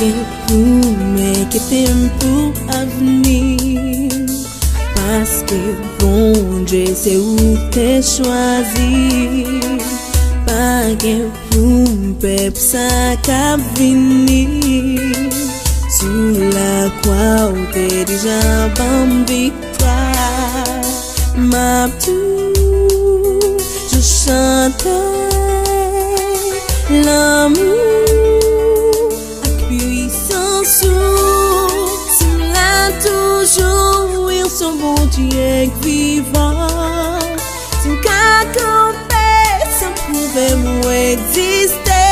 gen pou men ke tempo avni. Paske bon Dieu c'est ou te choisi. Pa gen pou pep sa ka vini. Sous la croix ou te déjà ban victoire. Ma tout, je chantais l'amour avec puissance. Cela toujours, ils sont bon Dieu vivant. Son cas campé, ça pouvait m'exister.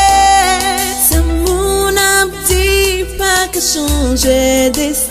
C'est mon abdi, pas que changer d'estime.